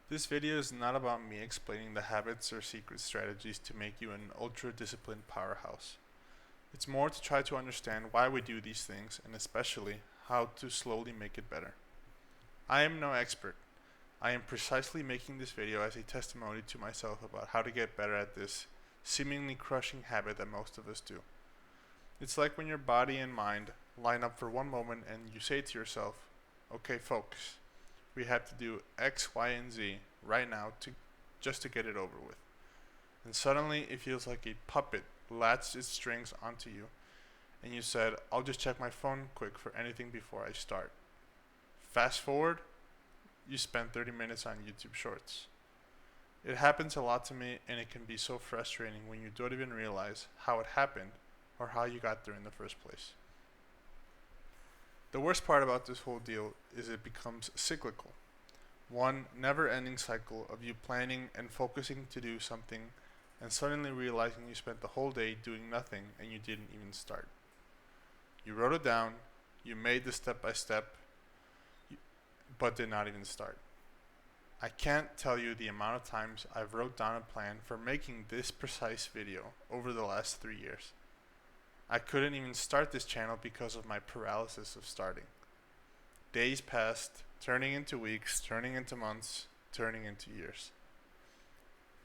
This video is not about me explaining the habits or secret strategies to make you an ultra disciplined powerhouse. It's more to try to understand why we do these things and especially how to slowly make it better. I am no expert. I am precisely making this video as a testimony to myself about how to get better at this seemingly crushing habit that most of us do. It's like when your body and mind line up for one moment and you say to yourself, okay, folks, we have to do X, Y, and Z right now just to get it over with. And suddenly it feels like a puppet latched its strings onto you, and you said, I'll just check my phone quick for anything before I start. Fast forward, you spend 30 minutes on YouTube Shorts. It happens a lot to me, and it can be so frustrating when you don't even realize how it happened or how you got there in the first place. The worst part about this whole deal is it becomes cyclical. One never ending cycle of you planning and focusing to do something and suddenly realizing you spent the whole day doing nothing and you didn't even start. You wrote it down, you made the step by step, but did not even start. I can't tell you the amount of times I've wrote down a plan for making this precise video over the last 3 years. I couldn't even start this channel because of my paralysis of starting. Days passed, turning into weeks, turning into months, turning into years.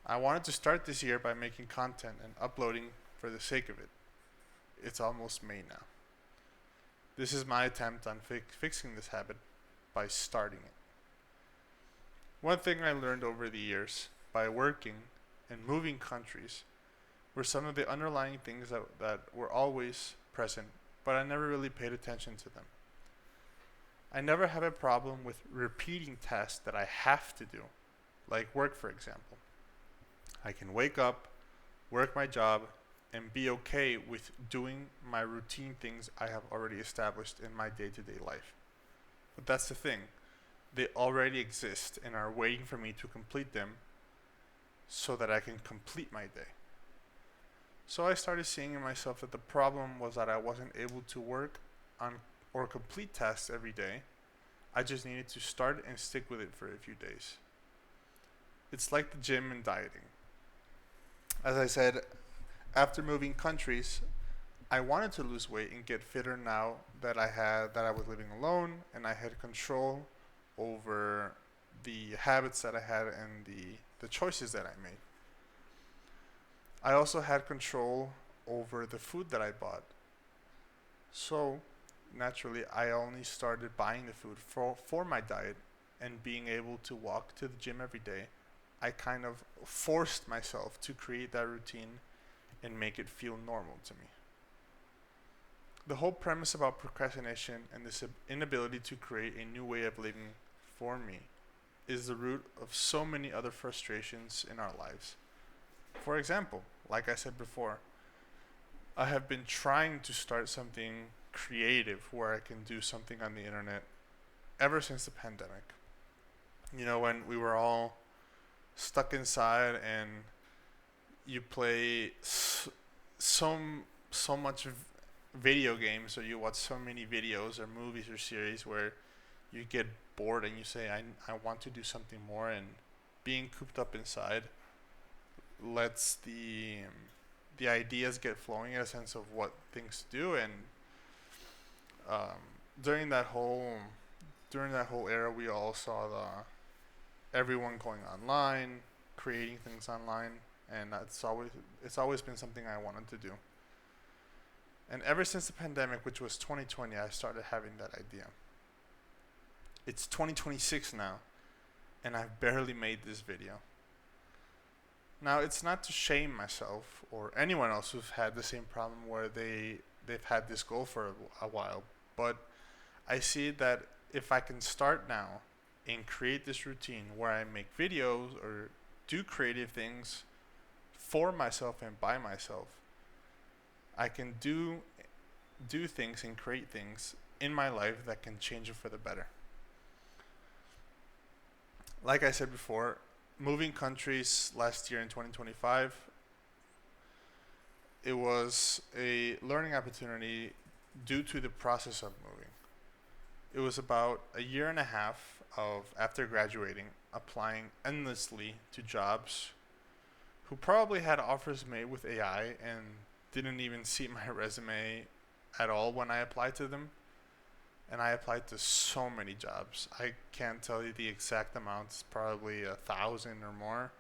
I wanted to start this year by making content and uploading for the sake of it. It's almost May now. This is my attempt on fixing this habit by starting it. One thing I learned over the years by working and moving countries were some of the underlying things that were always present, but I never really paid attention to them. I never have a problem with repeating tasks that I have to do, like work, for example. I can wake up, work my job, and be okay with doing my routine things I have already established in my day-to-day life. But that's the thing. They already exist and are waiting for me to complete them so that I can complete my day. So I started seeing in myself that the problem was that I wasn't able to work on or complete tasks every day. I just needed to start and stick with it for a few days. It's like the gym and dieting. As I said, after moving countries, I wanted to lose weight and get fitter now that I was living alone and I had control over the habits that I had and the choices that I made. I also had control over the food that I bought. So, naturally, I only started buying the food for my diet and being able to walk to the gym every day. I kind of forced myself to create that routine and make it feel normal to me. The whole premise about procrastination and this inability to create a new way of living for me is the root of so many other frustrations in our lives. For example, like I said before, I have been trying to start something creative where I can do something on the internet ever since the pandemic. You know, when we were all stuck inside and you play so much video games or you watch so many videos or movies or series where you get bored and you say, I want to do something more, and being cooped up inside lets the ideas get flowing in a sense of what things to do. And um, during that whole era, we all saw everyone going online, creating things online, and it's always been something I wanted to do. And ever since the pandemic, which was 2020, I started having that idea. It's 2026 now, and I've barely made this video. Now, it's not to shame myself or anyone else who's had the same problem where they've had this goal for a while, but I see that if I can start now and create this routine where I make videos or do creative things for myself and by myself, I can do things and create things in my life that can change it for the better. Like I said before, moving countries last year in 2025, it was a learning opportunity due to the process of moving. It was about a year and a half of, after graduating, applying endlessly to jobs who probably had offers made with AI and didn't even see my resume at all when I applied to them. And I applied to so many jobs. I can't tell you the exact amount. It's probably 1,000 or more.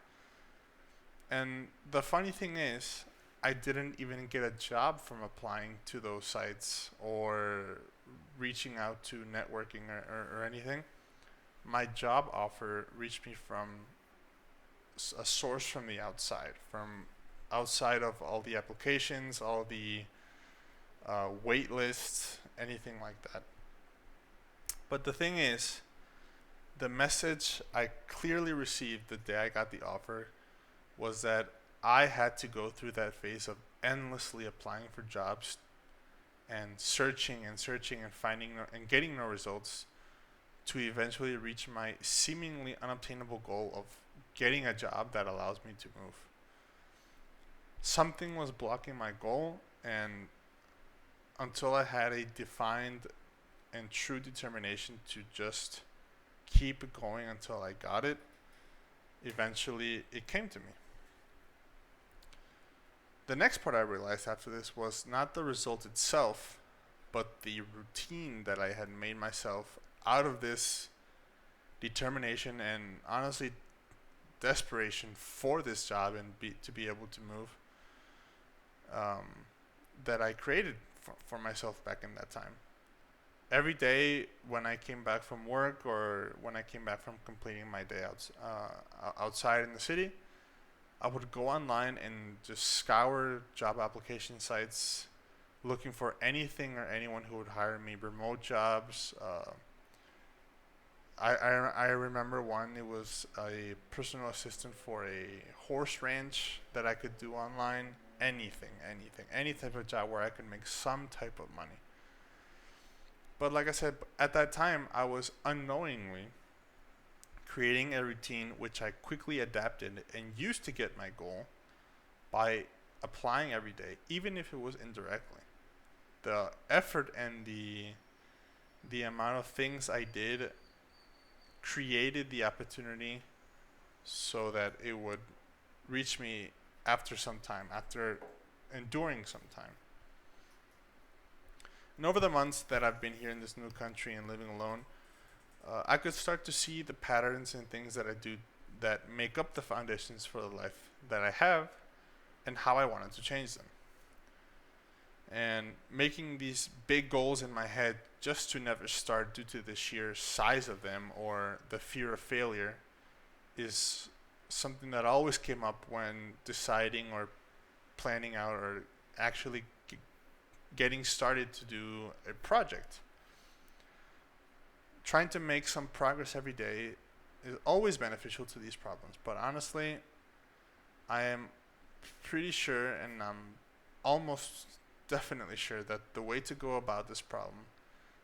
And the funny thing is, I didn't even get a job from applying to those sites or reaching out to networking or anything. My job offer reached me from a source from the outside, from outside of all the applications, all the wait lists, anything like that. But the thing is, the message I clearly received the day I got the offer was that I had to go through that phase of endlessly applying for jobs and searching and finding and getting no results to eventually reach my seemingly unobtainable goal of getting a job that allows me to move. Something was blocking my goal, and until I had a defined and true determination to just keep going until I got it, eventually it came to me. The next part I realized after this was not the result itself, but the routine that I had made myself out of this determination and honestly desperation for this job and to be able to move, that I created for myself back in that time. Every day when I came back from work or when I came back from completing my day outside in the city, I would go online and just scour job application sites looking for anything or anyone who would hire me, remote jobs. I remember one, it was a personal assistant for a horse ranch that I could do online. Anything, any type of job where I could make some type of money. But like I said, at that time, I was unknowingly creating a routine which I quickly adapted and used to get my goal by applying every day, even if it was indirectly. The effort and the amount of things I did created the opportunity so that it would reach me after some time, after enduring some time. And over the months that I've been here in this new country and living alone, I could start to see the patterns and things that I do that make up the foundations for the life that I have and how I wanted to change them. And making these big goals in my head just to never start due to the sheer size of them or the fear of failure is something that always came up when deciding or planning out or actually getting started to do a project. Trying to make some progress every day is always beneficial to these problems, but honestly, I am pretty sure, and I'm almost definitely sure, that the way to go about this problem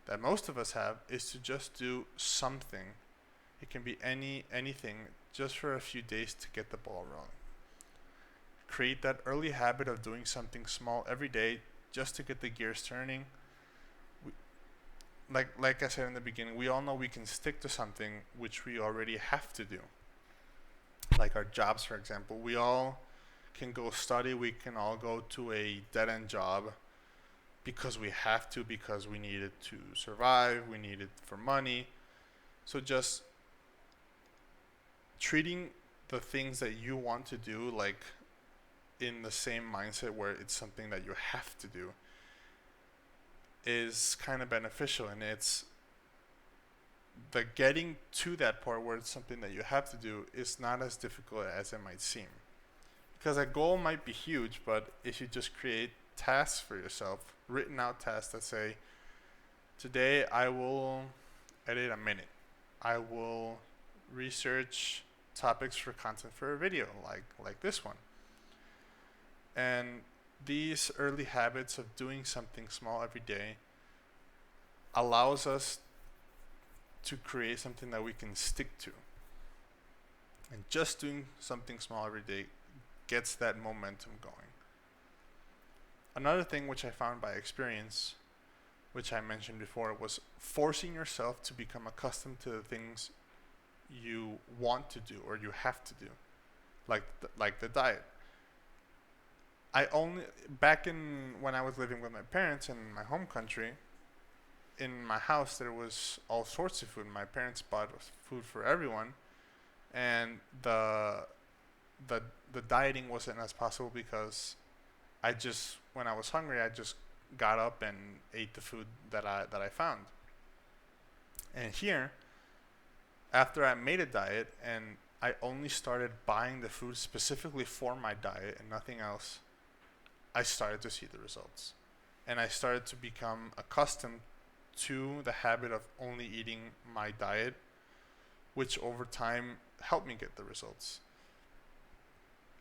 that most of us have is to just do something. It can be anything, just for a few days to get the ball rolling. Create that early habit of doing something small every day just to get the gears turning. Like I said in the beginning, we all know we can stick to something which we already have to do. Like our jobs, for example. We all can go study, we can all go to a dead-end job because we have to, because we need it to survive, we need it for money. So just treating the things that you want to do like in the same mindset where it's something that you have to do is kind of beneficial, and it's the getting to that part where it's something that you have to do is not as difficult as it might seem. Because a goal might be huge, but if you just create tasks for yourself, written out tasks that say, today I will edit a minute. I will research topics for content for a video like this one. And these early habits of doing something small every day allows us to create something that we can stick to. And just doing something small every day gets that momentum going. Another thing which I found by experience, which I mentioned before, was forcing yourself to become accustomed to the things you want to do or you have to do, like the diet. I only Back in when I was living with my parents in my home country, in my house there was all sorts of food. My parents bought food for everyone, and the the dieting wasn't as possible because I just when I was hungry I just got up and ate the food that I found. And here, after I made a diet and I only started buying the food specifically for my diet and nothing else, I started to see the results. And I started to become accustomed to the habit of only eating my diet, which over time helped me get the results.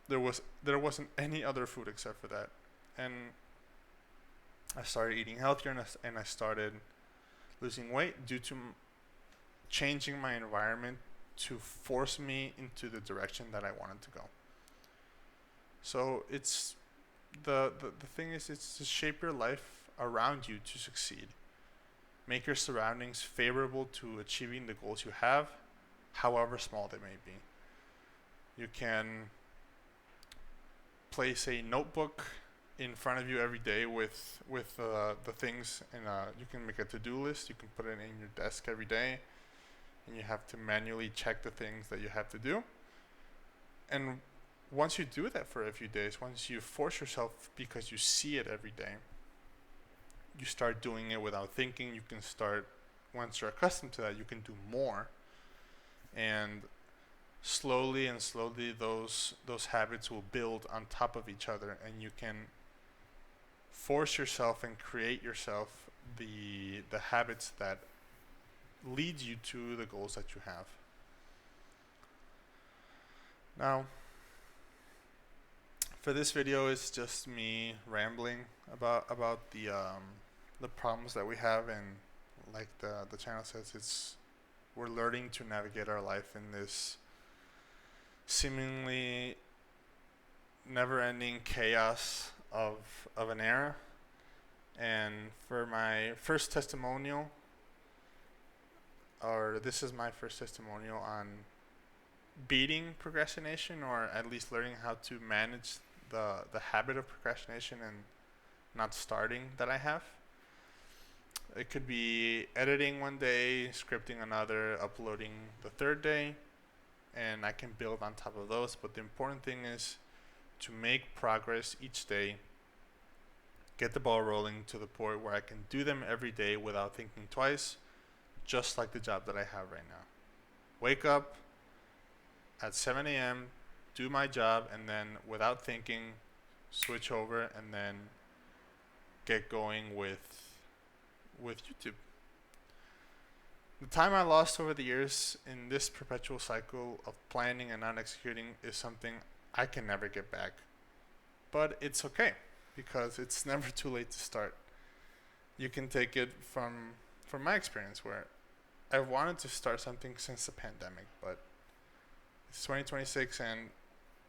There wasn't any other food except for that, and I started eating healthier, and I started losing weight due to changing my environment to force me into the direction that I wanted to go. So it's the thing is, it's to shape your life around you to succeed. Make your surroundings favorable to achieving the goals you have, however small they may be. You can place a notebook in front of you every day with the things, and you can make a to-do list. You can put it in your desk every day, and you have to manually check the things that you have to do. And once you do that for a few days, once you force yourself because you see it every day, you start doing it without thinking. You can start, once you're accustomed to that, you can do more, and slowly and slowly those habits will build on top of each other, and you can force yourself and create yourself the habits that lead you to the goals that you have. Now, for this video, it's just me rambling about the problems that we have, and like the channel says, it's we're learning to navigate our life in this seemingly never-ending chaos of an era. And for my first testimonial, or this is my first testimonial on beating procrastination, or at least learning how to manage the habit of procrastination and not starting that I have. It could be editing one day, scripting another, uploading the third day, and I can build on top of those. But the important thing is to make progress each day, get the ball rolling to the point where I can do them every day without thinking twice, just like the job that I have right now. Wake up at 7 a.m., do my job, and then without thinking, switch over and then get going with YouTube. The time I lost over the years in this perpetual cycle of planning and not executing is something I can never get back. But it's okay, because it's never too late to start. You can take it from my experience, where I've wanted to start something since the pandemic, but it's 2026 and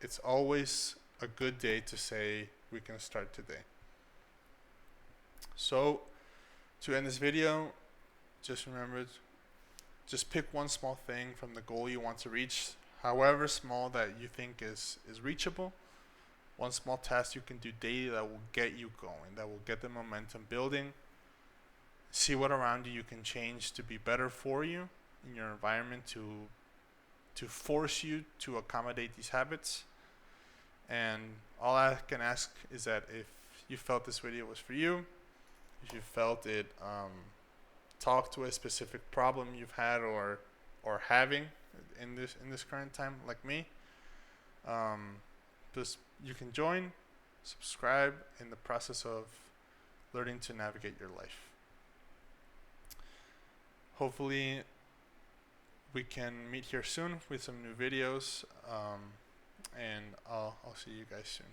it's always a good day to say we can start today. So to end this video, just remember, just pick one small thing from the goal you want to reach, however small that you think is reachable. One small task you can do daily that will get you going, that will get the momentum building. See what around you can change to be better for you in your environment, to force you to accommodate these habits. And all I can ask is that if you felt this video was for you, if you felt it talked to a specific problem you've had or having in this current time, like me, just you can join, subscribe in the process of learning to navigate your life. Hopefully we can meet here soon with some new videos, and I'll see you guys soon.